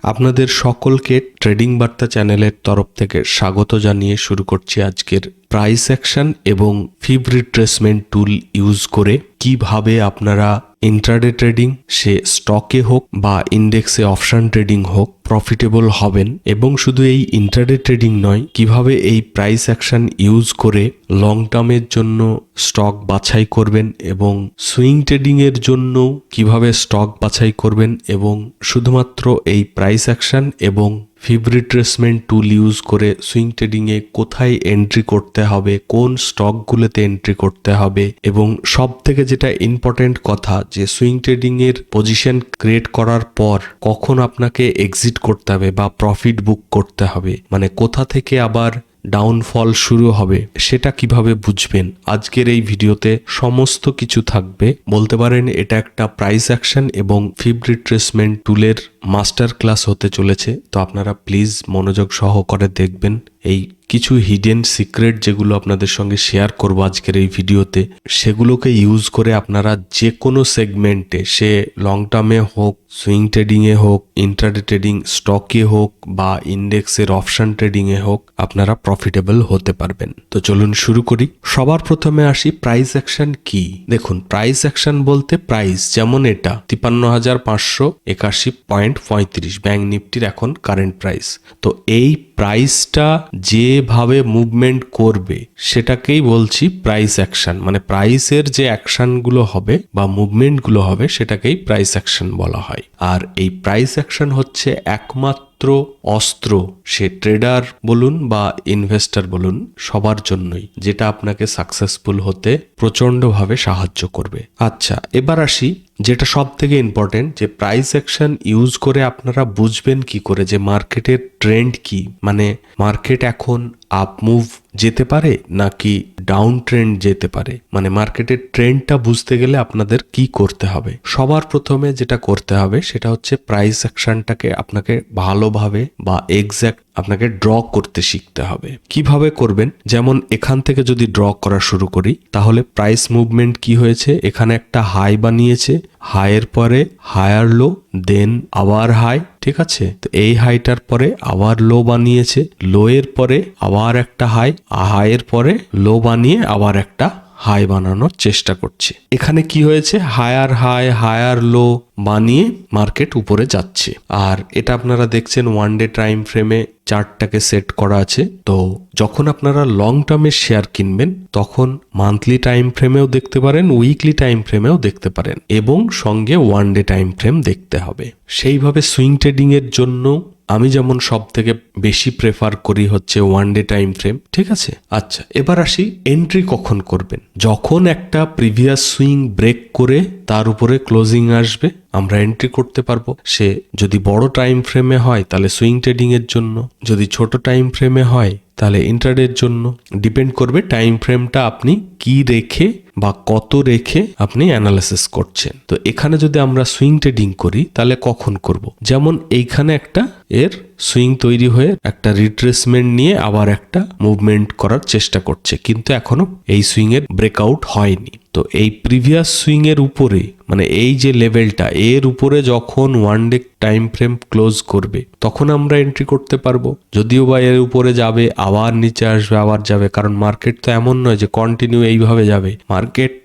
আপনাদের সকলকে ট্রেডিং বার্তা চ্যানেলের তরফ থেকে স্বাগত জানিয়ে শুরু করছি আজকের প্রাইস অ্যাকশন এবং ফিব রিট্রেসমেন্ট টুল ইউজ করে কিভাবে আপনারা ইন্ট্রাডে ট্রেডিং সে স্টকে হোক বা ইন্ডেক্সে অপশন ট্রেডিং হোক প্রফিটেবল হবেন। এবং শুধু এই ইন্ট্রাডে ট্রেডিং নয়, কিভাবে এই প্রাইস অ্যাকশন ইউজ করে লং টার্মের জন্য স্টক বাছাই করবেন এবং সুইং ট্রেডিং এর জন্য কিভাবে স্টক বাছাই করবেন এবং শুধুমাত্র এই প্রাইস অ্যাকশন এবং ফিব রিট্রেসমেন্ট টুল ইউজ করে সুইং ট্রেডিংয়ে কোথায় এন্ট্রি করতে হবে, কোন স্টকগুলোতে এন্ট্রি করতে হবে এবং সব থেকে যেটা ইম্পর্টেন্ট কথা যে সুইং ট্রেডিংয়ের পজিশন ক্রিয়েট করার পর কখন আপনাকে এক্সিট করতে হবে বা প্রফিট বুক করতে হবে, মানে কোথা থেকে আবার ডাউনফল শুরু হবে সেটা কিভাবে বুঝবেন। আজকের এই ভিডিওতে সমস্ত কিছু থাকবে। বলতে পারেন এটা একটা প্রাইস অ্যাকশন এবং ফিব রিট্রেসমেন্ট টুলের মাস্টার ক্লাস হতে চলেছে। তো আপনারা প্লিজ মনোযোগ সহকারে দেখবেন। এই কিছু হিডেন সিক্রেট যেগুলো আপনাদের সঙ্গে শেয়ার করব আজকের এই ভিডিওতে, সেগুলোকে ইউজ করে আপনারা যে কোনো সেগমেন্টে, সে লং টার্মে হোক, সুইং ট্রেডিংয়ে হোক, ইন্ট্রাডে ট্রেডিং স্টকে হোক বা ইন্ডেক্সের অপশন ট্রেডিংয়ে হোক, আপনারা প্রফিটেবল হতে পারবেন। তো চলুন শুরু করি। সবার প্রথমে আসি প্রাইস অ্যাকশন কি। দেখুন, প্রাইস অ্যাকশন বলতে প্রাইস যেমন এটা 53,581.35 ব্যাংক নিফটির এখন কারেন্ট প্রাইস। তো এই প্রাইসটা যেভাবে মুভমেন্ট করবে সেটাকেই বলছি প্রাইস অ্যাকশন, মানে প্রাইসের যে অ্যাকশনগুলো হবে বা মুভমেন্টগুলো হবে সেটাকেই প্রাইস অ্যাকশন বলা হয়। আর এই প্রাইস অ্যাকশন হচ্ছে একমাত্র অস্ত্র, সে ট্রেডার বলুন বা ইনভেস্টর বলুন, সবার জন্যই, যেটা আপনাকে সাকসেসফুল হতে প্রচন্ডভাবে সাহায্য করবে। আচ্ছা, এবার আসি যেটা সব থেকে ইম্পর্টেন্ট, যে প্রাইস অ্যাকশন ইউজ করে আপনারা বুঝবেন কি করে যে মার্কেটের ট্রেন্ড কি, মানে মার্কেট এখন আপ মুভ যেতে পারে নাকি ডাউন ট্রেন্ড যেতে পারে, মানে মার্কেটের ট্রেন্ডটা বুঝতে গেলে আপনাদের কি করতে হবে। সবার প্রথমে যেটা করতে হবে সেটা হচ্ছে প্রাইস অ্যাকশনটাকে আপনাকে ভালোভাবে বা এক্স্যাক্ট আপনাকে ড্র করতে শিখতে হবে। কিভাবে করবেন, যেমন এখান থেকে যদি ড্র করা শুরু করি তাহলে প্রাইস মুভমেন্ট কি হয়েছে, এখানে একটা হাই বানিয়েছে, হাইয়ের পরে হায়ার লো, দেন আবার হাই, ঠিক আছে। তো এই হাইটার পরে আবার লো বানিয়েছে, লো এর পরে আবার একটা হাই, হাইয়ের পরে লো বানিয়ে আবার একটা হাই বানানোর চেষ্টা করছে। এখানে কি হয়েছে, হায়ার হাই হায়ার লো বানিয়ে মার্কেট উপরে যাচ্ছে। আর এটা আপনারা দেখছেন ওয়ান ডে টাইম ফ্রেমে চার্টটাকে সেট করা আছে। তো যখন আপনারা লং টার্মের শেয়ার কিনবেন তখন মান্থলি টাইম ফ্রেমেও দেখতে পারেন, উইকলি টাইম ফ্রেমেও দেখতে পারেন এবং সঙ্গে ওয়ান ডে টাইম ফ্রেম দেখতে হবে। সেইভাবে সুইং ট্রেডিং এর জন্য আমি যেমন সব থেকে বেশি প্রেফার করি হচ্ছে ওয়ান ডে টাইম ফ্রেম, ঠিক আছে। আচ্ছা, এবার আসি এন্ট্রি কখন করবেন। যখন একটা প্রিভিয়াস সুইং ব্রেক করে তার উপরে ক্লোজিং আসবে আমরা এন্ট্রি করতে পারবো। সে যদি বড় টাইম ফ্রেমে হয় তাহলে সুইং ট্রেডিং এর জন্য, যদি ছোট টাইম ফ্রেমে হয় তাহলে ইন্ট্রাডের জন্য। ডিপেন্ড করবে টাইম ফ্রেমটা আপনি কি রেখে বা কত রেখে আপনি অ্যানালাইসিস করছেন। তো এখানে যদি আমরা সুইং ট্রেডিং করি তাহলে কখন করব, যেমন এইখানে একটা এর সুইং তৈরি হয়ে একটা রিট্রেসমেন্ট নিয়ে আবার একটা মুভমেন্ট করার চেষ্টা করছে, কিন্তু এখনো এই সুইং এর ব্রেকআউট হয়নি। তো এই প্রিভিয়াস সুইং এর উপরে, মানে এই যে লেভেলটা এর উপরে যখন one day time frame close করবে তখন আমরা এন্ট্রি করতে পারবো। যদিও বা এর উপরে যাবে আবার নিচে আসবে আবার যাবে, কারণ মার্কেট তো এমন নয় যে কন্টিনিউ এইভাবে যাবে।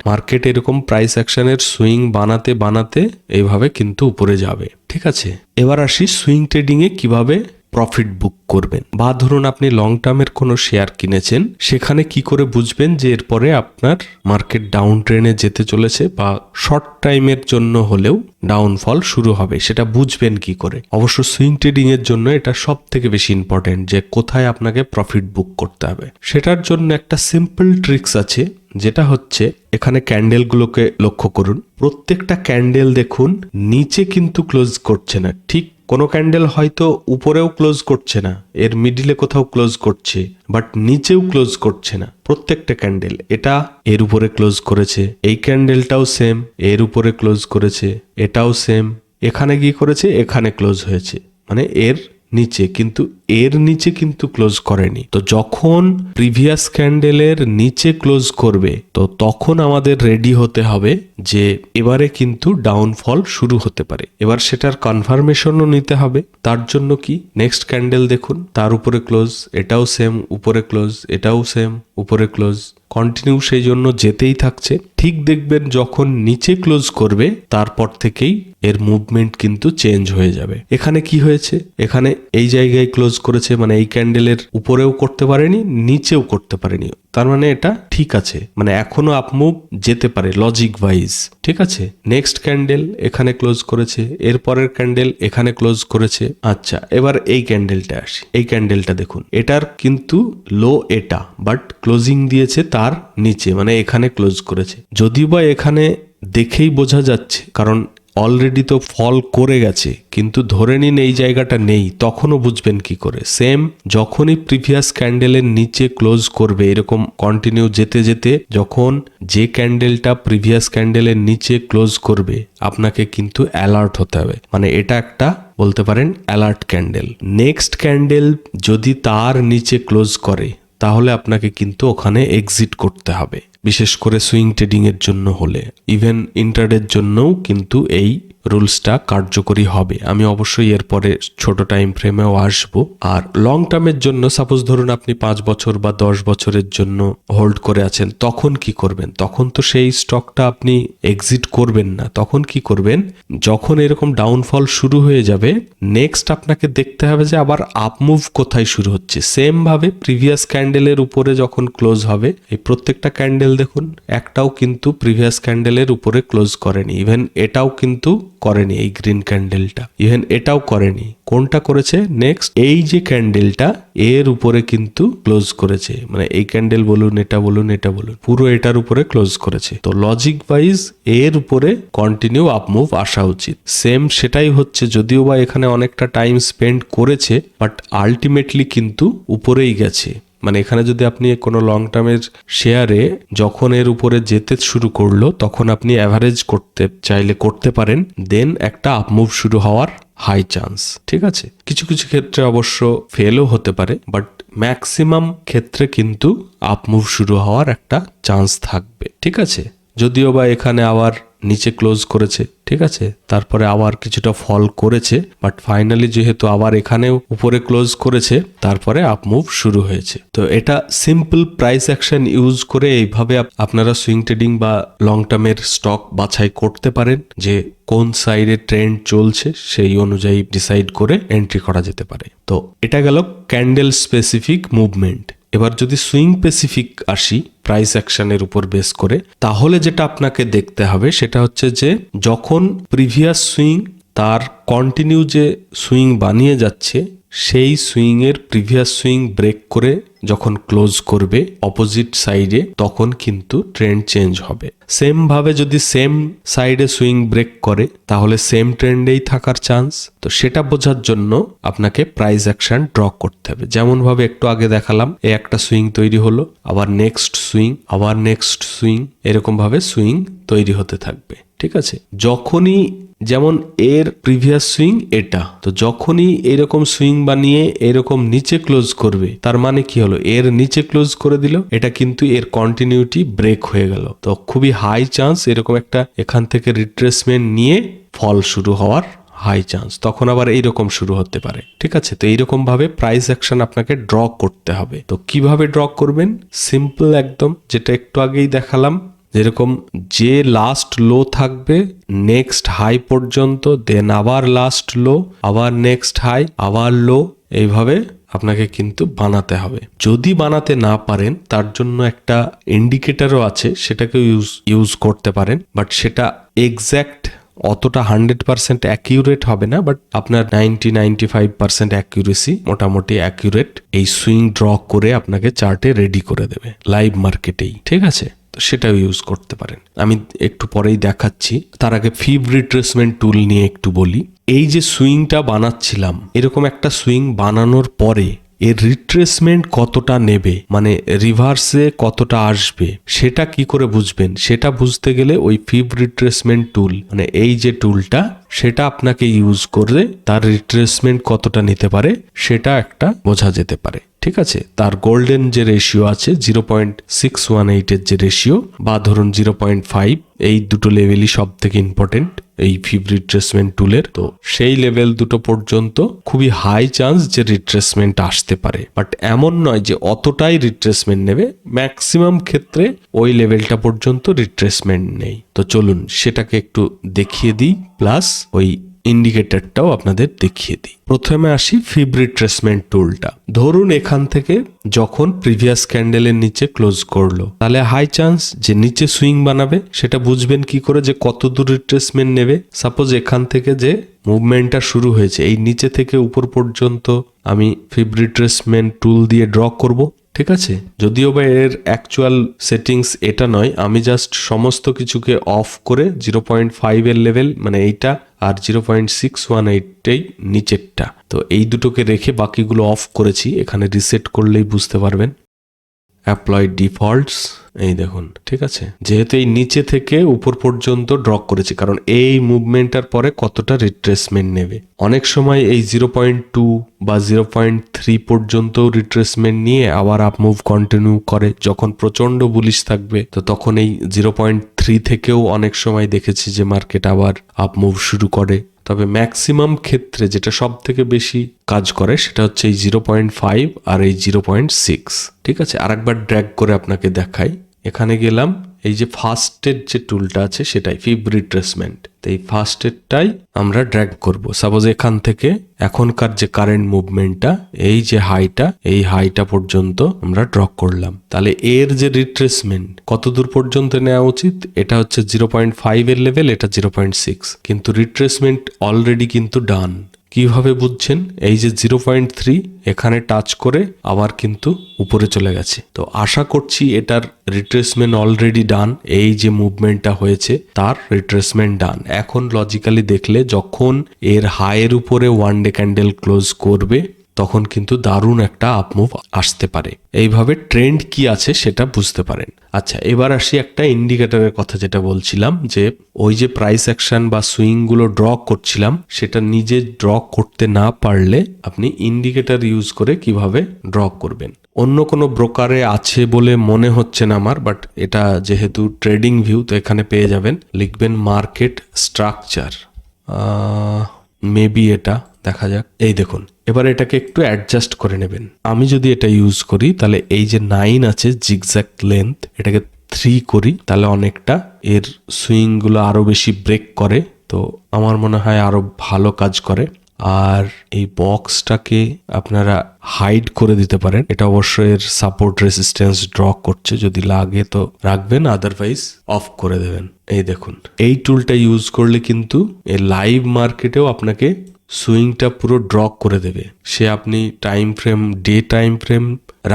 মার্কেট এরকম প্রাইস অ্যাকশনের সুইং বানাতে বানাতে এইভাবে কিন্তু উপরে যাবে, ঠিক আছে। এবার আসি সুইং ট্রেডিং এ কিভাবে প্রফিট বুক করবেন। বা ধরুন আপনি লং টার্মের কোনো শেয়ার কিনেছেন, সেখানে কি করে বুঝবেন যে এরপরে আপনার মার্কেট ডাউন ট্রেনে যেতে চলেছে বা শর্ট টাইমের জন্য হলেও ডাউনফল শুরু হবে, সেটা বুঝবেন কি করে। অবশ্য সুইং ট্রেডিং এর জন্য এটা সব থেকে বেশি ইম্পর্টেন্ট যে কোথায় আপনাকে প্রফিট বুক করতে হবে। সেটার জন্য একটা সিম্পল ট্রিক্স আছে, যেটা হচ্ছে এখানে ক্যান্ডেলগুলোকে লক্ষ্য করুন। প্রত্যেকটা ক্যান্ডেল দেখুন নিচে কিন্তু ক্লোজ করছে না, ঠিক কোনো ক্যান্ডেল হয়তো উপরেও ক্লোজ করছে না, এর মিডিলে কোথাও ক্লোজ করছে, বাট নিচেও ক্লোজ করছে না। প্রত্যেকটা ক্যান্ডেল, এটা এর উপরে ক্লোজ করেছে, এই ক্যান্ডেলটাও সেম এর উপরে ক্লোজ করেছে, এটাও সেম, এখানে গিয়ে করেছে এখানে ক্লোজ হয়েছে, মানে এর নিচে, কিন্তু এর নিচে কিন্তু ক্লোজ করেনি। তো যখন প্রিভিয়াস ক্যান্ডেলের নিচে ক্লোজ করবে তো তখন আমাদের রেডি হতে হবে যে এবারে কিন্তু ডাউনফল শুরু হতে পারে। এবার সেটার কনফার্মেশনও নিতে হবে। তার জন্য কি, নেক্সট ক্যান্ডেল দেখুন, তার উপরে ক্লোজ, এটাও সেম উপরে ক্লোজ, এটাও সেম উপরে ক্লোজ, কন্টিনিউ সেই জন্য যেতেই থাকছে। ঠিক দেখবেন যখন নিচে ক্লোজ করবে তারপর থেকেই এর মুভমেন্ট কিন্তু চেঞ্জ হয়ে যাবে। এখানে কি হয়েছে, এখানে এই জায়গায় ক্লোজ করেছে, মানে এই ক্যান্ডেলের উপরেও করতে পারেনি, নিচেও করতে পারেনি, তার মানে এটা ঠিক আছে, মানে এখনো আপমুভ যেতে পারে লজিক ওয়াইজ। ঠিক আছে, নেক্সট ক্যান্ডেল এখানে ক্লোজ করেছে, এরপরের ক্যান্ডেল এখানে ক্লোজ করেছে। আচ্ছা, এবার এই ক্যান্ডেলটা আসি, এই ক্যান্ডেলটা দেখুন, এটার কিন্তু লো এটা, বাট ক্লোজিং দিয়েছে তার নিচে, মানে এখানে ক্লোজ করেছে। যদিও বা এখানে দেখেই বোঝা যাচ্ছে, কারণ অলরেডি তো ফল করে গেছে, কিন্তু ধরে নিন এই জায়গাটা নেই, তখনও বুঝবেন কি করে? সেম, যখনই প্রিভিয়াস ক্যান্ডেলের নিচে ক্লোজ করবে এরকম কন্টিনিউ যেতে যেতে, যখন যে ক্যান্ডেলটা প্রিভিয়াস ক্যান্ডেলের নিচে ক্লোজ করবে আপনাকে কিন্তু অ্যালার্ট হতে হবে, মানে এটা একটা বলতে পারেন অ্যালার্ট ক্যান্ডেল। নেক্সট ক্যান্ডেল যদি তার নিচে ক্লোজ করে তাহলে আপনাকে কিন্তু ওখানে এক্সিট করতে হবে, বিশেষ করে সুইং ট্রেডিং এর জন্য হলে। ইভেন ইন্টারডের জন্যও কিন্তু এই রুলসটা কার্যকরী হবে। আমি অবশ্যই এরপরে ছোট টাইম ফ্রেমেও আসবো। আর লং টার্মের জন্য, সাপোজ ধরুন আপনি 5 বছর বা 10 বছরের জন্য হোল্ড করে আছেন, তখন কি করবেন? তখন তো সেই স্টকটা আপনি এক্সিট করবেন না। তখন কি করবেন, যখন এরকম ডাউনফল শুরু হয়ে যাবে, নেক্সট আপনাকে দেখতে হবে যে আবার আপমুভ কোথায় শুরু হচ্ছে। সেম ভাবে প্রিভিয়াস ক্যান্ডেলের উপরে যখন ক্লোজ হবে, এই প্রত্যেকটা ক্যান্ডেল দেখুন, একটাও কিন্তু প্রিভিয়াস ক্যান্ডেলের উপরে ক্লোজ করেনি। ইভেন এটাও কিন্তু করেনি, এই গ্রিন ক্যান্ডেলটা, ইভেন এটাও করেনি। কোনটা করেছে? নেক্সট এই যে ক্যান্ডেলটা, এর উপরে কিন্তু ক্লোজ করেছে, মানে এই ক্যান্ডেল বলুন, এটা বলুন, এটা বলুন, পুরো এটার উপরে ক্লোজ করেছে। তো লজিক ওয়াইজ এর উপরে কন্টিনিউ আপমুভ আসা উচিত। সেম সেটাই হচ্ছে, যদিও বা এখানে অনেকটা টাইম স্পেন্ড করেছে, বাট আলটিমেটলি কিন্তু উপরেই গেছে। মানে এখানে যদি আপনি কোনো লং টার্মের শেয়ারে যখন এর উপরে যেতে শুরু করলো, তখন আপনি অ্যাভারেজ করতে চাইলে করতে পারেন, দেন একটা আপমুভ শুরু হওয়ার হাই চান্স। ঠিক আছে, কিছু কিছু ক্ষেত্রে অবশ্য ফেলও হতে পারে, বাট ম্যাক্সিমাম ক্ষেত্রে কিন্তু আপমুভ শুরু হওয়ার একটা চান্স থাকবে। ঠিক আছে, যদিও বা এখানে আবার নিচে ক্লোজ করেছে, ঠিক আছে, তারপরে আবার কিছুটা ফল করেছে, বাট ফাইনালি যেহেতু আবার এখানেও উপরে ক্লোজ করেছে, তারপরে আপমুভ শুরু হয়েছে। তো এটা সিম্পল প্রাইস অ্যাকশন ইউজ করে এইভাবে আপনারা সুইং ট্রেডিং বা লং টার্মের স্টক বাছাই করতে পারেন, যে কোন সাইডে ট্রেন্ড চলছে সেই অনুযায়ী ডিসাইড করে এন্ট্রি করা যেতে পারে। তো এটা গেল ক্যান্ডেল স্পেসিফিক মুভমেন্ট। এবার যদি সুইং স্পেসিফিক আসি প্রাইস অ্যাকশনের উপর বেস করে, তাহলে যেটা আপনাকে দেখতে হবে সেটা হচ্ছে যে যখন প্রিভিয়াস সুইং তার কন্টিনিউ যে সুইং বানিয়ে যাচ্ছে, সেই সুইং এর প্রিভিয়াস সুইং ব্রেক করে যখন ক্লোজ করবে অপোজিট সাইডে, তখন কিন্তু ট্রেন্ড চেঞ্জ হবে। সেম ভাবে যদি সেম সাইডে সুইং ব্রেক করে তাহলে সেম ট্রেন্ডেই থাকার চান্স। তো সেটা বোঝার জন্য আপনাকে প্রাইস অ্যাকশন ড্র করতে হবে। যেমন ভাবে একটু আগে দেখালাম, এই একটা সুইং তৈরি হলো, আবার নেক্সট সুইং, আবার নেক্সট সুইং, এরকম ভাবে সুইং তৈরি হতে থাকবে। ঠিক আছে, যখনই যেমন এর প্রিভিয়াস সুইং এটা, তো যখনই এরকম সুইং বানিয়ে এরকম নিচে ক্লোজ করবে, তার মানে কি হলো, এর নিচে ক্লোজ করে দিল, এটা কিন্তু এর কন্টিনিউটি ব্রেক হয়ে গেল। তো খুবই হাই চান্স এরকম একটা এখান থেকে রিট্রেসমেন্ট নিয়ে ফল শুরু হওয়ার হাই চান্স, তখন আবার এইরকম শুরু হতে পারে। ঠিক আছে, তো এইরকম ভাবে প্রাইস অ্যাকশন আপনাকে ড্র করতে হবে। তো কিভাবে ড্র করবেন? সিম্পল একদম, যেটা একটু আগেই দেখালাম, যেরকম যে লাস্ট লো থাকবে নেক্সট হাই পর্যন্ত, দেন আবার লাস্ট লো, আবার নেক্সট হাই, আবার লো, এইভাবে আপনাকে কিন্তু বানাতে হবে। যদি বানাতে না পারেন, তার জন্য একটা ইন্ডিকেটরও আছে, সেটাকে ইউজ করতে পারেন, বাট সেটা এক্স্যাক্ট অতটা 100% অ্যাকিউরেট হবে না, বাট আপনার 90-95% অ্যাকিউরেসি, মোটামুটি অ্যাকিউরেট এই সুইং ড্র করে আপনাকে চার্টে রেডি করে দেবে লাইভ মার্কেটেই। ঠিক আছে, সেটাও ইউজ করতে পারেন, আমি একটু পরেই দেখাচ্ছি। তার আগে ফিব রিট্রেসমেন্ট টুল নিয়ে একটু বলি। এই যে সুইংটা বানাচ্ছিলাম, এরকম একটা সুইং বানানোর পরে এর রিট্রেসমেন্ট কতটা নেবে, মানে রিভার্সে কতটা আসবে, সেটা কি করে বুঝবেন? সেটা বুঝতে গেলে ওই ফিব রিট্রেসমেন্ট টুল, মানে এই যে টুলটা, সেটা আপনাকে ইউজ করে তার রিট্রেসমেন্ট কতটা নিতে পারে সেটা একটা বোঝা যেতে পারে। ঠিক আছে, তার গোল্ডেন যে রেশিও আছে 0.618 এর যে রেশিও, বা ধরুন 0.5, এই দুটো লেভেলই সব থেকে ইম্পর্টেন্ট এই ফিব রিট্রেসমেন্ট টুলের। তো সেই লেভেল দুটো পর্যন্ত খুবই হাই চান্স যে রিট্রেসমেন্ট আসতে পারে, বাট এমন নয় যে অতটাই রিট্রেসমেন্ট নেবে। ম্যাক্সিমাম ক্ষেত্রে ওই লেভেলটা পর্যন্ত রিট্রেসমেন্ট নেই। তো চলুন সেটাকে একটু দেখিয়ে দিই, প্লাস ওই ইন্ডিকেটরটাও আপনাদের দেখিয়ে দিই। প্রথমে আসি ফিব রিট্রেসমেন্ট টুলটা। ধরুন এখান থেকে যখন প্রিভিয়াস ক্যান্ডেলের নিচে ক্লোজ করলো, তাহলে হাই চান্স যে নিচে সুইং বানাবে। সেটা বুঝবেন কি করে যে কত দূর রিট্রেসমেন্ট নেবে? সাপোজ এখান থেকে যে মুভমেন্টটা শুরু হয়েছে, এই নিচে থেকে উপর পর্যন্ত আমি ফিব রিট্রেসমেন্ট টুল দিয়ে ড্র করব। ঠিক আছে, যদিও বা এর অ্যাকচুয়াল সেটিংস এটা নয়, আমি জাস্ট সমস্ত কিছুকে অফ করে 0.5 এর লেভেল, মানে এইটা, আর 0.618টাই নিচেরটা, তো এই দুটোকে রেখে বাকিগুলো অফ করেছি। এখানে রিসেট করলেই বুঝতে পারবেন। অ্যাপ্লাই ডিফল্টস, এই দেখুন। ঠিক আছে, যেহেতু এই নিচে থেকে উপর পর্যন্ত ড্র করেছি, কারণ এই মুভমেন্টটার পরে কতটা রিট্রেসমেন্ট নেবে। অনেক সময় এই 0.2 বা 0.3 পর্যন্ত রিট্রেসমেন্ট নিয়ে আবার আপ মুভ কন্টিনিউ করে। যখন প্রচন্ড বুলিশ থাকবে, তো তখন এই 0.3 থেকেও অনেক সময় দেখেছি যে মার্কেট আবার আপ মুভ শুরু করে। তবে ম্যাক্সিমাম ক্ষেত্রে যেটা সব থেকে বেশি কাজ করে সেটা হচ্ছে এই 0.5 আর এই 0.6। ঠিক আছে, আরেকবার ড্র্যাগ করে আপনাকে দেখাই। এখানে গেলাম, এই যে ফার্স্টের যে টুলটা আছে সেটাই ফিব রিট্রেসমেন্ট। তো এই ফার্স্টেরটাই আমরা ড্র্যাগ করব। সাপোজ এখান থেকে এখনকার যে কারেন্ট মুভমেন্টটা, এই যে হাইটা, এই হাইটা পর্যন্ত আমরা ড্র করলাম। তাহলে এর যে রিট্রেসমেন্ট কত দূর পর্যন্ত নেওয়া উচিত? এটা হচ্ছে 0.5 এর লেভেল, এটা 0.6, কিন্তু রিট্রেসমেন্ট অলরেডি কিন্তু ডান। কিভাবে বুঝছেন? এই যে 0.3 এখানে টাচ করে আবার কিন্তু উপরে চলে গেছে। তো আশা করছি এটার রিট্রেসমেন্ট অলরেডি ডান। এই যে মুভমেন্টটা হয়েছে তার রিট্রেসমেন্ট ডান। এখন লজিক্যালি দেখলে যখন এর হাইয়ের উপরে ওয়ান ডে ক্যান্ডেল ক্লোজ করবে, তখন কিন্তু দারুণ একটা আপ মুভ আসতে পারে। এইভাবে ট্রেন্ড কি আছে সেটা বুঝতে পারেন। আচ্ছা, এবার আসি একটা ইন্ডিকেটরের কথা, যেটা বলছিলাম যে ওই যে প্রাইস অ্যাকশন বা সুইং গুলো ড্র করছিলাম, সেটা নিজে ড্র করতে না পারলে আপনি ইন্ডিকেটর ইউজ করে কিভাবে ড্র করবেন। অন্য কোনো ব্রোকারে আছে বলে মনে হচ্ছে না আমার, বাট এটা যেহেতু ট্রেডিং ভিউ, তো এখানে পেয়ে যাবেন। লিখবেন মার্কেট স্ট্রাকচার, মেবি এটা দেখা যাক। এই দেখুন, এবার এটাকে একটু অ্যাডজাস্ট করে নেবেন। আমি যদি এটা ইউজ করি, তাহলে এই যে 9 আছে জিগজ্যাগ লেন্থ, এটাকে 3 করি, তাহলে অনেকটা এর সুইং গুলো আরো বেশি ব্রেক করে। তো আমার মনে হয় আরো ভালো কাজ করে। আর এই বক্সটাকে আপনারা হাইড করে দিতে পারেন। এটা অবশ্যই এর সাপোর্ট রেসিস্ট্যান্স ড্র করছে, যদি লাগে তো রাখবেন, আদারওয়াইজ অফ করে দেবেন। এই দেখুন, এই টুলটা ইউজ করলে কিন্তু এই লাইভ মার্কেটেও আপনাকে সুইংটা পুরো ড্র করে দেবে। সে আপনি time frame, day time frame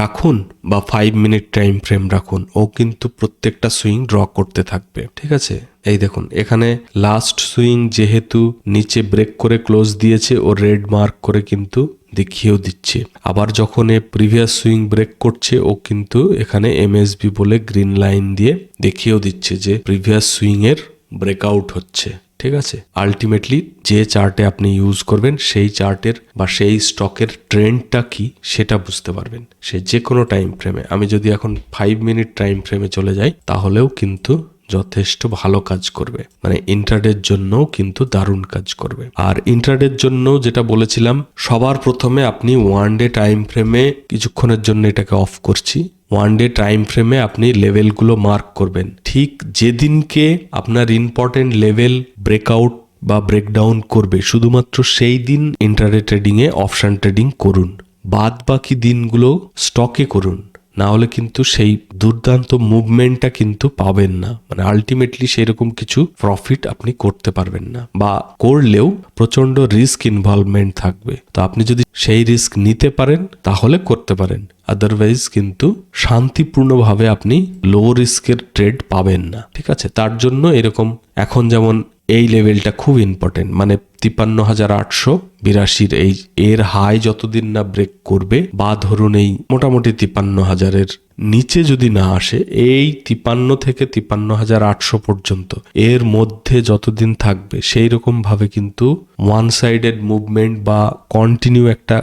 রাখুন বা 5 মিনিট টাইম ফ্রেম রাখুন, ও কিন্তু প্রত্যেকটা সুইং ড্র করতে থাকবে। ঠিক আছে, এই দেখুন এখানে লাস্ট সুইং যেহেতু নিচে ব্রেক করে ক্লোজ দিয়েছে, ও রেড মার্ক করে কিন্তু দেখিয়েও দিচ্ছে। আবার যখন এ প্রিভিয়াস সুইং ব্রেক করছে, ও কিন্তু এখানে এমএসবি বলে গ্রিন লাইন দিয়ে দেখিয়েও দিচ্ছে যে প্রিভিয়াস সুইং এর ব্রেকআউট হচ্ছে। ঠিক আছে, আলটিমেটলি যে চার্টে আপনি ইউজ করবেন সেই চার্টের বা সেই স্টকের ট্রেন্ডটা কি সেটা বুঝতে পারবেন, সে যে কোনো টাইম ফ্রেমে। আমি যদি এখন 5 মিনিট টাইম ফ্রেমে চলে যাই, তাহলেও কিন্তু যথেষ্ট ভালো কাজ করবে, মানে ইন্ট্রাডের জন্যও কিন্তু দারুণ কাজ করবে। আর ইন্ট্রাডের জন্য যেটা বলেছিলাম, সবার প্রথমে আপনি ওয়ান ডে টাইম ফ্রেমে, কিছুক্ষণের জন্য এটাকে অফ করছি, ওয়ান ডে টাইম ফ্রেমে আপনি লেভেলগুলো মার্ক করবেন। ঠিক যেদিনকে আপনার ইম্পর্টেন্ট লেভেল ব্রেকআউট বা ব্রেকডাউন করবে, শুধুমাত্র সেই দিন ইন্ট্রাডে ট্রেডিংয়ে অপশন ট্রেডিং করুন। বাদ বাকি দিনগুলো স্টকে করুন, না হলে কিন্তু সেই দুর্দান্ত মুভমেন্টটা কিন্তু পাবেন না। মানে আলটিমেটলি সেরকম কিছু প্রফিট আপনি করতে পারবেন না, বা করলেও প্রচন্ড রিস্ক ইনভলভমেন্ট থাকবে। তো আপনি যদি সেই রিস্ক নিতে পারেন তাহলে করতে পারেন, আদারওয়াইজ কিন্তু শান্তিপূর্ণভাবে আপনি লো রিস্কের ট্রেড পাবেন না। ঠিক আছে, তার জন্য এরকম এখন যেমন এই লেভেলটা খুব ইম্পর্টেন্ট, মানে 53,882 এর হাই যতদিন না ব্রেক করবে, বা ধরুন এই মোটামুটি 53,000-এর নিচে যদি না আসে, এই 53 থেকে 53,800 পর্যন্ত এর মধ্যে যতদিন থাকবে, সেই রকম ভাবে কিন্তু ওয়ান সাইডেড মুভমেন্ট বা কন্টিনিউ একটা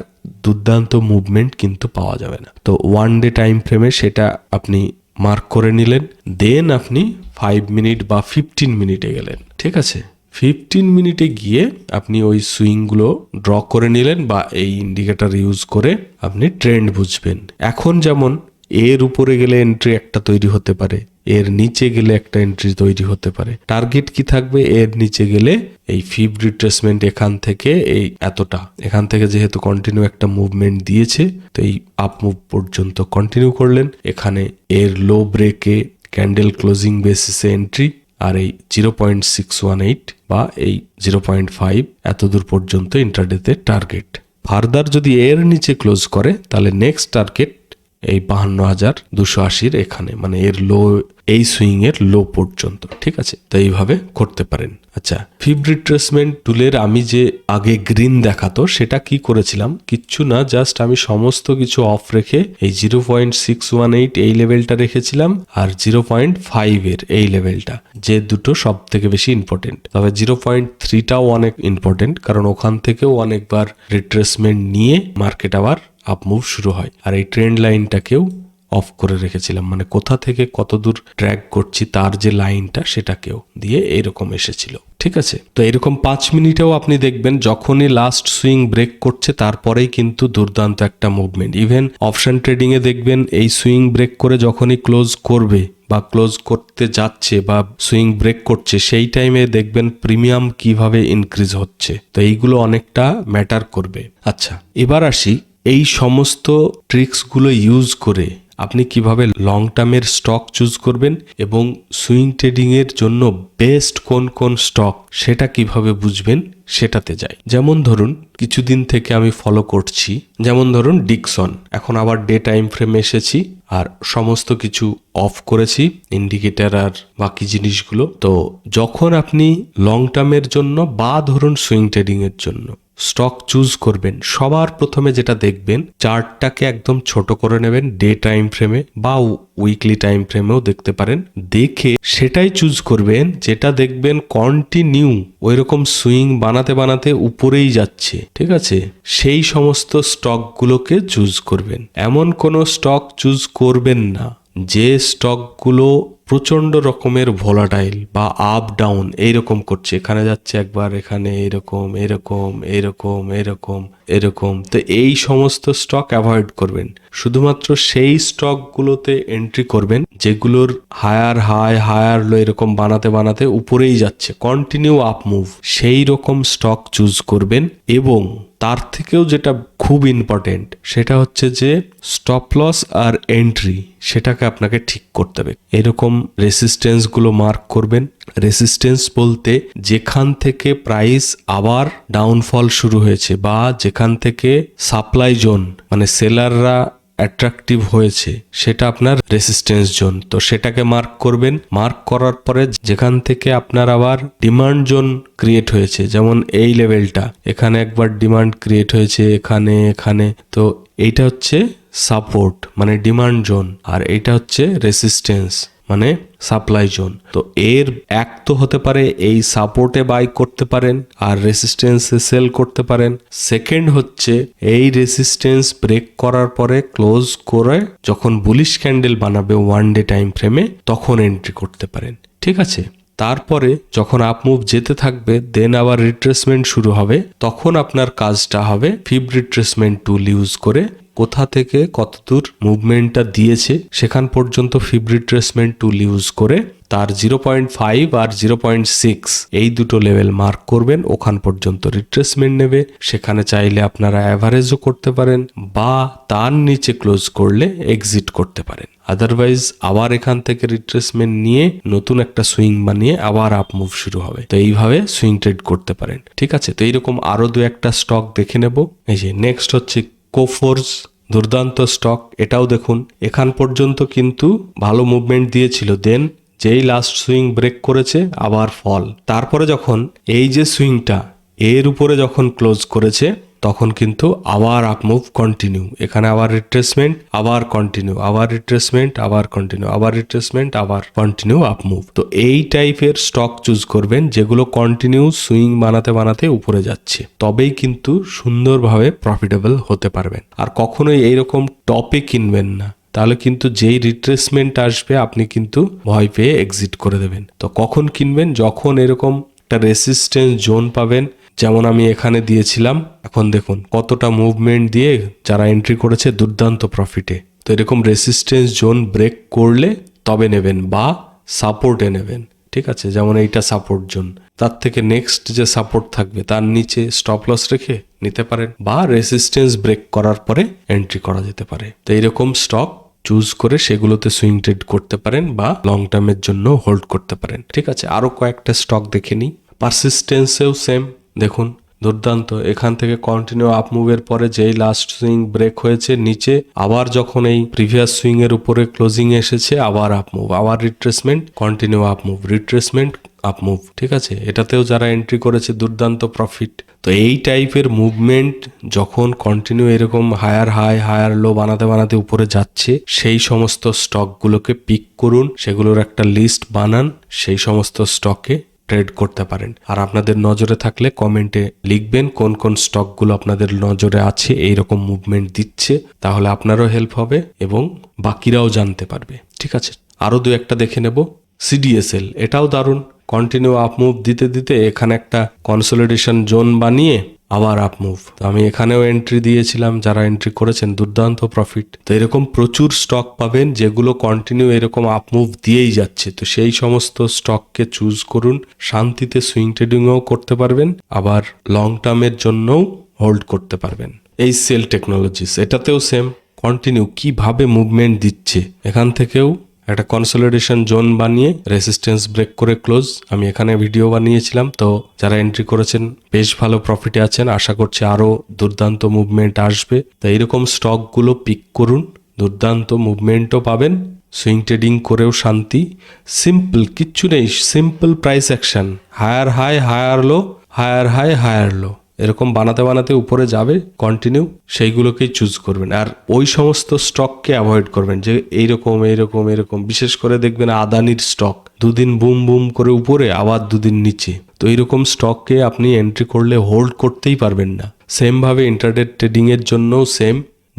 দুর্দান্ত মুভমেন্ট কিন্তু পাওয়া যাবে না। তো ওয়ান ডে টাইম ফ্রেমে সেটা আপনি মার্ক করে নিলেন, দেন আপনি 5 মিনিট বা 15 মিনিটে গেলেন। ঠিক আছে, 15 মিনিটে গিয়ে আপনি ওই সুইংগুলো ড্র করে নিলেন, বা এই ইন্ডিকেটর ইউজ করে আপনি ট্রেন্ড বুঝবেন। এখন যেমন এর উপরে গেলে এন্ট্রি একটা তৈরি হতে পারে, এর নিচে গেলে একটা এন্ট্রি তৈরি হতে পারে। টার্গেট কি থাকবে? এর নিচে গেলে এই ফিব রিট্রেসমেন্ট এখান থেকে এই এতটা, এখান থেকে যেহেতু কন্টিনিউ একটা মুভমেন্ট দিয়েছে, তো এই আপ মুভ পর্যন্ত কন্টিনিউ করলেন। এখানে এর লো ব্রেকে ক্যান্ডেল ক্লোজিং বেসিসে এন্ট্রি, আর এই 0.618 বা এই 0.5 এতদূর পর্যন্ত ইন্ট্রাডেতে টার্গেট। ফার্দার যদি এর নিচে ক্লোজ করে তাহলে নেক্সট টার্গেট এই 52,280 এখানে, মানে এর লো, এই সুইং এর লো পর্যন্ত। ঠিক আছে, তো এইভাবে করতে পারেন। আচ্ছা, ফিব রিট্রেসমেন্ট টুলের আমি যে আগে গ্রিন দেখাতো সেটা কি করেছিলাম, কিচ্ছু না, জাস্ট আমি সমস্ত কিছু অফ রেখে এই 0.618 এই লেভেলটা রেখেছিলাম, আর 0.5 এর এই লেভেলটা, যে দুটো সব থেকে বেশি ইম্পর্টেন্ট। তবে 0.3টাও অনেক ইম্পর্টেন্ট, কারণ ওখান থেকেও অনেকবার রিট্রেসমেন্ট নিয়ে মার্কেট আবার আপ মুভ শুরু হয়। আর এই ট্রেন্ড লাইনটাকেও অফ করে রেখেছিলাম, মানে কোথা থেকে কত দূর ট্র্যাক করছি তার যে লাইনটা সেটাকেও দিয়ে এরকম এসেছিল। ঠিক আছে, তো এরকম 5 মিনিটেও আপনি দেখবেন যখনই লাস্ট সুইং ব্রেক করছে তারপরেই কিন্তু দুর্দান্ত একটা মুভমেন্ট। ইভেন অপশন ট্রেডিং এ দেখবেন এই সুইং ব্রেক করে যখনই ক্লোজ করবে বা ক্লোজ করতে যাচ্ছে বা সুইং ব্রেক করছে, সেই টাইমে দেখবেন প্রিমিয়াম কিভাবে ইনক্রিজ হচ্ছে। তো এইগুলো অনেকটা ম্যাটার করবে। আচ্ছা, এবার আসি এই সমস্ত ট্রিক্সগুলো ইউজ করে আপনি কিভাবে লং টার্মের স্টক চুজ করবেন এবং সুইং ট্রেডিং এর জন্য বেস্ট কোন কোন স্টক সেটা কিভাবে বুঝবেন সেটাতে যাই। যেমন ধরুন কিছুদিন থেকে আমি ফলো করছি, যেমন ধরুন ডিকসন, এখন আবার ডে টাইম ফ্রেমে এসেছি আর সমস্ত কিছু অফ করেছি, ইন্ডিকেটর আর বাকি জিনিসগুলো। তো যখন আপনি লং টার্মের জন্য বা ধরুন সুইং ট্রেডিং এর জন্য স্টক চুজ করবেন, সবার প্রথমে যেটা দেখবেন, চার্টটাকে একদম ছোট করে নেবেন ডে টাইম ফ্রেমে বা উইকলি টাইম ফ্রেমেও দেখতে পারেন, দেখে সেটাই চুজ করবেন যেটা দেখবেন কন্টিনিউ ওইরকম সুইং বানাতে বানাতে উপরেই যাচ্ছে। ঠিক আছে, সেই সমস্ত স্টকগুলোকে চুজ করবেন। এমন কোনো স্টক চুজ করবেন না যে স্টকগুলো প্রচন্ড রকমের ভোলাটাইল বা আপ ডাউন এইরকম করছে, এখানে যাচ্ছে একবার, এখানে এরকম এরকম এরকম এরকম এরকম। তো এই সমস্ত স্টক অ্যাভয়েড করবেন, শুধুমাত্র সেই স্টকগুলোতে এন্ট্রি করবেন যেগুলোর হায়ার হাই হায়ার লো এরকম বানাতে বানাতে উপরেই যাচ্ছে, কন্টিনিউ আপ মুভ, সেই রকম স্টক চুজ করবেন। এবং তার থেকেও যেটা খুব ইম্পর্টেন্ট সেটা হচ্ছে যে স্টপ লস আর এন্ট্রি সেটাকে আপনাকে ঠিক করতে হবে। এরকম রেসিস্টেন্সগুলো মার্ক করবেন। রেসিস্টেন্স বলতে যেখান থেকে প্রাইস আবার ডাউনফল শুরু হয়েছে বা যেখান থেকে সাপ্লাই জোন মানে সেলাররা অ্যাট্রাকটিভ হয়েছে সেটা আপনার রেসিস্টেন্স জোন। তো সেটাকে মার্ক করবেন। মার্ক করার পরে যেখান থেকে আপনার আবার ডিমান্ড জোন ক্রিয়েট হয়েছে, যেমন এই লেভেলটা, এখানে একবার ডিমান্ড ক্রিয়েট হয়েছে, এখানে এখানে, তো এইটা হচ্ছে সাপোর্ট মানে ডিমান্ড জোন, আর এইটা হচ্ছে রেসিস্টেন্স মানে সাপ্লাই জোন। তো এর এক তো হতে পারে এই সাপোর্টে বাই করতে পারেন আর রেসিস্টেন্সে সেল করতে পারেন। সেকেন্ড হচ্ছে এই রেসিস্টেন্স ব্রেক করার পরে ক্লোজ করে যখন বুলিশ ক্যান্ডেল বানাবে ওয়ান ডে টাইম ফ্রেমে তখন এন্ট্রি করতে পারেন। ঠিক আছে, তারপরে যখন আপ মুভ যেতে থাকবে দেন আবার রিট্রেসমেন্ট শুরু হবে, তখন আপনার কাজটা হবে ফিব রিট্রেসমেন্ট টুল ইউজ করে কোথা থেকে কতদূর মুভমেন্টটা দিয়েছে সেখান পর্যন্ত ফিব রিট্রেসমেন্ট টুল ইউজ করে তার 0.5 আর 0.6 এই দুটো লেভেল মার্ক করবেন, ওখান পর্যন্ত রিট্রেসমেন্ট নেবে। সেখানে চাইলে আপনারা অ্যাভারেজও করতে পারেন বা তার নিচে ক্লোজ করলে এক্সিট করতে পারেন। আদারওয়াইজ আবার এখান থেকে রিট্রেসমেন্ট নিয়ে নতুন একটা সুইং বানিয়ে আবার আপ মুভ শুরু হবে। তো এইভাবে সুইং ট্রেড করতে পারেন। ঠিক আছে, তো এইরকম আরো 2-1টা স্টক দেখে নেব। এই যে নেক্সট হচ্ছে কোফোর্স, দুর্দান্ত স্টক। এটাও দেখুন এখান পর্যন্ত কিন্তু ভালো মুভমেন্ট দিয়েছিল, দেন যেই লাস্ট সুইং ব্রেক করেছে আবার ফল। তারপরে যখন এই যে সুইংটা এর উপরে যখন ক্লোজ করেছে তখন কিন্তু আবার আপ মুভ কন্টিনিউ, এখানে আবার রিট্রেসমেন্ট, আবার কন্টিনিউ, আবার রিট্রেসমেন্ট, আবার কন্টিনিউ, আবার রিট্রেসমেন্ট, আবার কন্টিনিউ আপ মুভ। তো এই টাইপের স্টক চুজ করবেন যেগুলো কন্টিনিউ সুইং বানাতে বানাতে উপরে যাচ্ছে, তবেই কিন্তু সুন্দরভাবে প্রফিটেবল হতে পারবেন। আর কখনোই এইরকম টপে কিনবেন না, তাহলে কিন্তু যেই রিট্রেসমেন্ট আসবে আপনি কিন্তু ভয় পেয়ে এক্সিট করে দেবেন। তো কখন কিনবেন? যখন এরকম একটা রেসিস্টেন্স জোন পাবেন, যেমন আমি এখানে দিয়েছিলাম। এখন দেখুন কতটা মুভমেন্ট দিয়ে যারা এন্ট্রি করেছে দুর্দান্ত প্রফিটে। তো এরকম রেসিস্টেন্স জোন ব্রেক করলে তবে নেবেন বা সাপোর্টে নেবেন। ঠিক আছে, যেমন এইটা সাপোর্ট জোন, তার থেকে নেক্সট যে সাপোর্ট থাকবে তার নিচে স্টপ লস রেখে নিতে পারেন, বা রেসিস্টেন্স ব্রেক করার পরে এন্ট্রি করা যেতে পারে। তো এইরকম স্টক চুজ করে সেগুলোতে সুইং ট্রেড করতে পারেন বা লং টার্মের জন্য হোল্ড করতে পারেন। ঠিক আছে, আরো কয়েকটা স্টক দেখে নিই। পারসিস্টেন্সেও সেম, দেখুন দুর্দান্ত। এখান থেকে কন্টিনিউ আপ মুভের পরে যেই লাস্ট সুইং ব্রেক হয়েছে নিচে, আবার যখন এই প্রিভিয়াস সুইং এর উপরে ক্লোজিং এসেছে আবার আপ মুভ, আবার retracement, continue up move, retracement, up move. ঠিক আছে, এটাতেও যারা এন্ট্রি করেছে দুর্দান্ত প্রফিট। তো এই টাইপের মুভমেন্ট যখন কন্টিনিউ এরকম হায়ার হাই হায়ার লো বানাতে বানাতে উপরে যাচ্ছে, সেই সমস্ত স্টকগুলোকে পিক করুন, সেগুলোর একটা লিস্ট বানান, সেই সমস্ত স্টকে ট্রেড করতে পারেন। আর আপনাদের নজরে থাকলে কমেন্টে লিখবেন কোন কোন স্টকগুলো আপনাদের নজরে আছে এইরকম মুভমেন্ট দিচ্ছে, তাহলে আপনারও হেল্প হবে এবং বাকিরাও জানতে পারবে। ঠিক আছে, আরো 2-1টা দেখে নেব। সিডিএসএল, এটাও দারুণ। কন্টিনিউ আপ মুভ দিতে দিতে এখানে একটা কনসলিডেশন জোন বানিয়ে আবার আপ মুভ। তো আমি এখানেও এন্ট্রি দিয়েছিলাম, যারা এন্ট্রি করেছেন দুর্দান্ত প্রফিট। তো এরকম প্রচুর স্টক পাবেন যেগুলো কন্টিনিউ এরকম আপ মুভ দিয়েই যাচ্ছে। তো সেই সমস্ত স্টককে চুজ করুন, শান্তিতে সুইং ট্রেডিংও করতে পারবেন, আবার লং টার্মের জন্যও হোল্ড করতে পারবেন। এই সেল টেকনোলজিস, এটাতেও সেম, কন্টিনিউ কিভাবে মুভমেন্ট দিচ্ছে, এখান থেকেও একটা কনসলিডেশন জোন বানিয়ে রেসিস্টেন্স ব্রেক করে ক্লোজ। আমি এখানে ভিডিও বানিয়েছিলাম, তো যারা এন্ট্রি করেছেন বেশ ভালো প্রফিটে আছেন, আশা করছি আরো দুর্দান্ত মুভমেন্ট আসবে। তো এইরকম স্টকগুলো পিক করুন, দুর্দান্ত মুভমেন্টও পাবেন, সুইং ট্রেডিং করেও শান্তি। সিম্পল, কিচ্ছু নেই, simple price action, higher high higher low, higher high higher low, এরকম বানাতে বানাতে উপরে যাবে কন্টিনিউ, সেইগুলোকেই চুজ করবেন। আর ওই সমস্ত স্টককে অ্যাভয়েড করবেন যে এইরকম এইরকম এরকম। বিশেষ করে দেখবেন আদানির স্টক 2 দিন বুম বুম করে উপরে, আবার 2 দিন নিচে। তো এইরকম স্টককে আপনি এন্ট্রি করলে হোল্ড করতেই পারবেন না। সেমভাবে ইন্টারডে ট্রেডিং এর জন্যও সেম,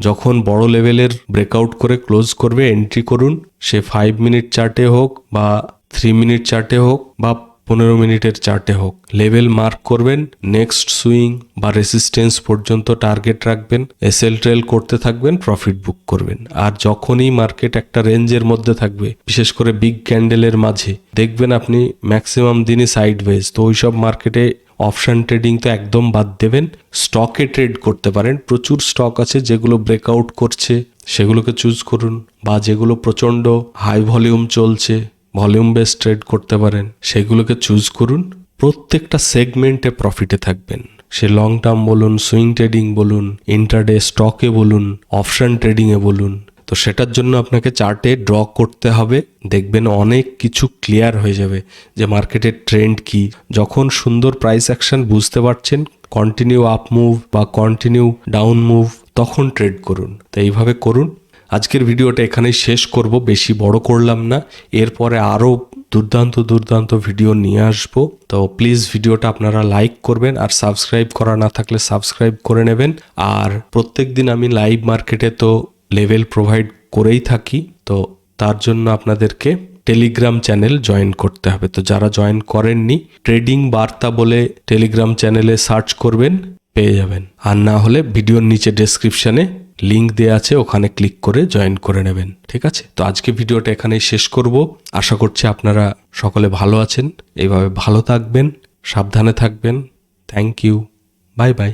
যখন বড় লেভেলের ব্রেকআউট করে ক্লোজ করবে এন্ট্রি করুন, সে 5 মিনিট চার্টে হোক বা 3 মিনিট চার্টে হোক বা 15 মিনিটের চার্টে হোক, লেভেল মার্ক করবেন, নেক্সট সুইং বা রেসিস্টেন্স পর্যন্ত টার্গেট রাখবেন, এসএল ট্রেল করতে থাকবেন, প্রফিট বুক করবেন। আর যখনই মার্কেট একটা রেঞ্জের মধ্যে থাকবে, বিশেষ করে বিগ ক্যান্ডেলের মাঝে, দেখবেন আপনি ম্যাক্সিমাম দিনই সাইডওয়েজ। তো ওইসব মার্কেটে অপশন ট্রেডিং তো একদম বাদ দেবেন, স্টকে ট্রেড করতে পারেন। প্রচুর স্টক আছে যেগুলো ব্রেকআউট করছে, সেগুলোকে চুজ করুন, বা যেগুলো প্রচণ্ড হাই ভলিউম চলছে, ভলিউম বেস ট্রেড করতে পারেন, সেগুলোকে চুজ করুন। প্রত্যেকটা সেগমেন্টে প্রফিটে থাকবেন, সে লং টার্ম বলুন, সুইং ট্রেডিং বলুন, ইন্টারডে স্টকে বলুন, অপশন ট্রেডিংয়ে বলুন। তো সেটার জন্য আপনাকে চার্টে ড্র করতে হবে, দেখবেন অনেক কিছু ক্লিয়ার হয়ে যাবে যে মার্কেটের ট্রেন্ড কি। যখন সুন্দর প্রাইস অ্যাকশন বুঝতে পারছেন, কন্টিনিউ আপ মুভ বা কন্টিনিউ ডাউন মুভ, তখন ট্রেড করুন। তো এইভাবে করুন। আজকের ভিডিওটা এখানেই শেষ করব, বেশি বড় করলাম না। এরপরে আরও দুর্দান্ত দুর্দান্ত ভিডিও নিয়ে আসবো। তো প্লিজ ভিডিওটা আপনারা লাইক করবেন, আর সাবস্ক্রাইব করা না থাকলে সাবস্ক্রাইব করে নেবেন। আর প্রত্যেক দিন আমি লাইভ মার্কেটে তো লেভেল প্রোভাইড করেই থাকি, তো তার জন্য আপনাদেরকে টেলিগ্রাম চ্যানেল জয়েন করতে হবে। তো যারা জয়েন করেননি, ট্রেডিং বার্তা বলে টেলিগ্রাম চ্যানেলে সার্চ করবেন, পেয়ে যাবেন। আর না হলে ভিডিওর নিচে ডেসক্রিপশনে লিঙ্ক দেওয়া আছে, ওখানে ক্লিক করে জয়েন করে নেবেন। ঠিক আছে, তো আজকে ভিডিওটা এখানেই শেষ করব। আশা করছি আপনারা সকলে ভালো আছেন, এইভাবে ভালো থাকবেন, সাবধানে থাকবেন। Thank you, bye by.